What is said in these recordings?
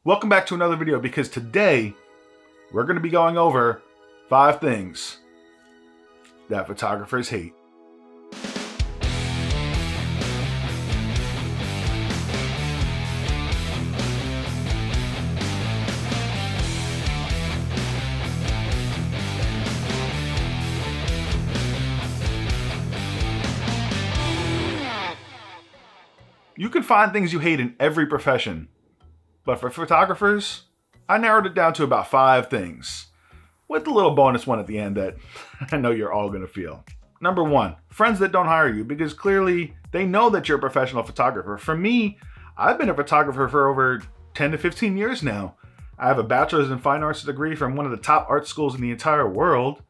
Welcome back to another video because today we're going to be going over 5 things that photographers hate. You can find things you hate in every profession. But for photographers, I narrowed it down to about 5 things, with a little bonus one at the end that I know you're all going to feel. Number 1, friends that don't hire you because clearly they know that you're a professional photographer. For me, I've been a photographer for over 10 to 15 years now. I have a bachelor's in fine arts degree from one of the top art schools in the entire world.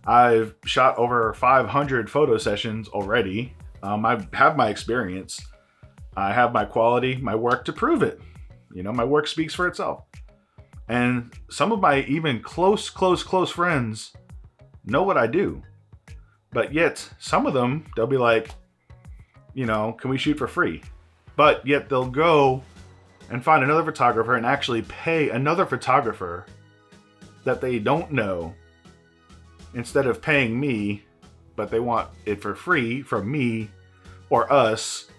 I've shot over 500 photo sessions already. I have my experience. I have my quality, my work to prove it. You know, my work speaks for itself. And some of my even close friends know what I do. But yet, some of them, they'll be like, you know, can we shoot for free? But yet they'll go and find another photographer and actually pay another photographer that they don't know instead of paying me, but they want it for free from me or us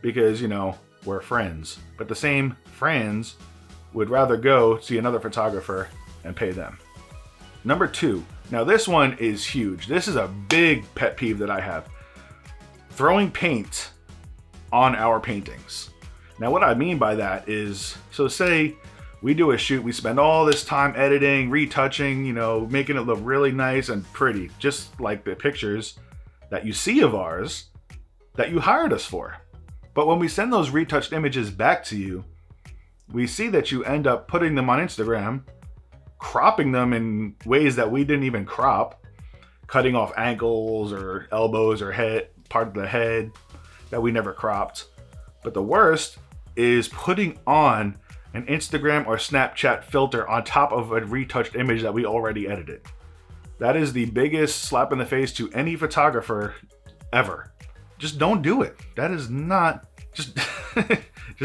because, you know, we're friends. But the same friends would rather go see another photographer and pay them. Number 2. Now this one is huge. This is a big pet peeve that I have. Throwing paint on our paintings. Now what I mean by that is, so say we do a shoot, we spend all this time editing, retouching, you know, making it look really nice and pretty, just like the pictures that you see of ours that you hired us for. But when we send those retouched images back to you, we see that you end up putting them on Instagram, cropping them in ways that we didn't even crop, cutting off ankles or elbows or head, part of the head that we never cropped. But the worst is putting on an Instagram or Snapchat filter on top of a retouched image that we already edited. That is the biggest slap in the face to any photographer ever. Just don't do it. That is not, just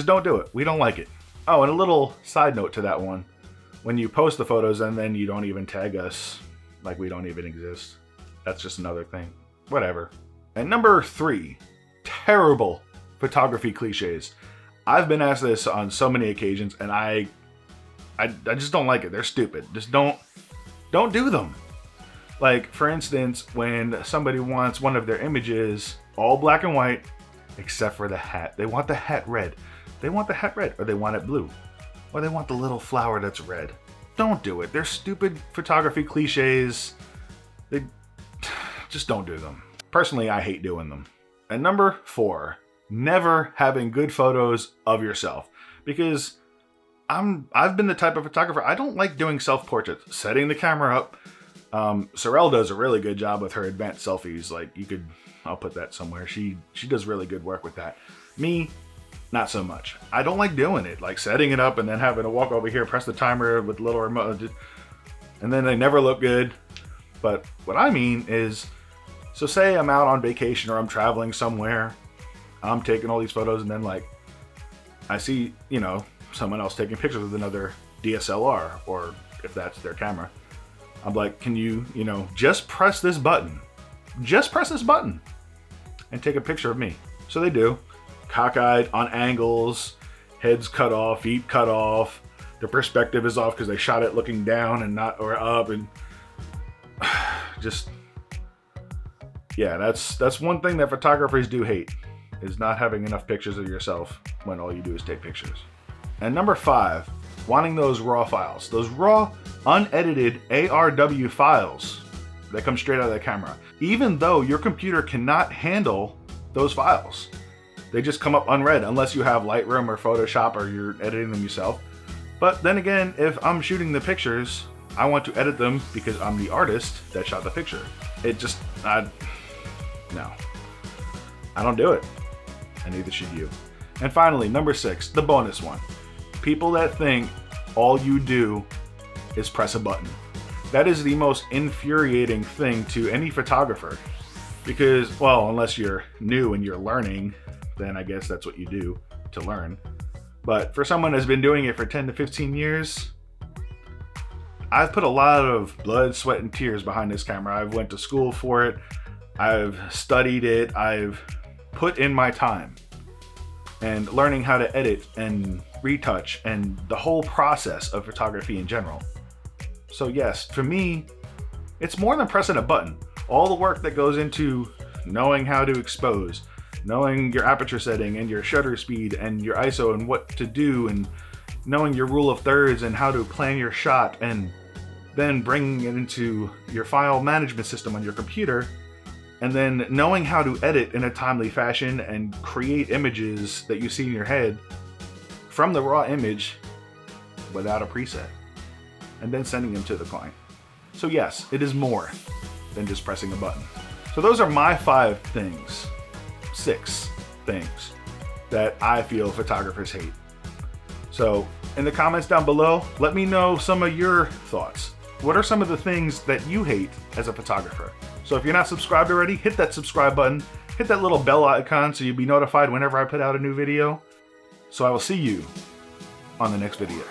don't do it. We don't like it. Oh, and a little side note to that one. When you post the photos and then you don't even tag us, like we don't even exist. That's just another thing. Whatever. And number 3, terrible photography cliches. I've been asked this on so many occasions and I just don't like it. They're stupid. Just don't do them. Like, for instance, when somebody wants one of their images all black and white, except for the hat. They want the hat red. They want the hat red, or they want it blue. Or they want the little flower that's red. Don't do it. They're stupid photography cliches. They just don't do them. Personally, I hate doing them. And number 4, never having good photos of yourself. Because I've been the type of photographer, I don't like doing self-portraits. Setting the camera up. Sorel does a really good job with her advanced selfies. Like, I'll put that somewhere. She does really good work with that. Me, not so much. I don't like doing it, like setting it up and then having to walk over here, press the timer with the little remote, and then they never look good. But what I mean is, so say I'm out on vacation or I'm traveling somewhere, I'm taking all these photos and then like, I see, you know, someone else taking pictures with another DSLR, or if that's their camera. I'm like, can you, you know, just press this button. Just press this button and take a picture of me. So they do. Cockeyed, on angles, heads cut off, feet cut off. The perspective is off because they shot it looking down and not, or up, and just, yeah, that's one thing that photographers do hate, is not having enough pictures of yourself when all you do is take pictures. And number 5, wanting those raw files, those raw, unedited ARW files that come straight out of the camera. Even though your computer cannot handle those files. They just come up unread unless you have Lightroom or Photoshop or you're editing them yourself. But then again, if I'm shooting the pictures, I want to edit them because I'm the artist that shot the picture. It just, no. I don't do it. And neither should you. And finally, number 6, the bonus one. People that think all you do is press a button. That is the most infuriating thing to any photographer. Because, well, unless you're new and you're learning, then I guess that's what you do to learn. But for someone that's been doing it for 10 to 15 years, I've put a lot of blood, sweat, and tears behind this camera. I've went to school for it. I've studied it. I've put in my time and learning how to edit and retouch and the whole process of photography in general. So yes, for me, it's more than pressing a button. All the work that goes into knowing how to expose, knowing your aperture setting and your shutter speed and your ISO and what to do, and knowing your rule of thirds and how to plan your shot, and then bringing it into your file management system on your computer, and then knowing how to edit in a timely fashion and create images that you see in your head from the raw image without a preset, and then sending them to the client. So yes, it is more than just pressing a button. So those are my 6 things that I feel photographers hate. So in the comments down below, let me know some of your thoughts. What are some of the things that you hate as a photographer? So if you're not subscribed already, hit that subscribe button, hit that little bell icon so you'll be notified whenever I put out a new video. So I will see you on the next video.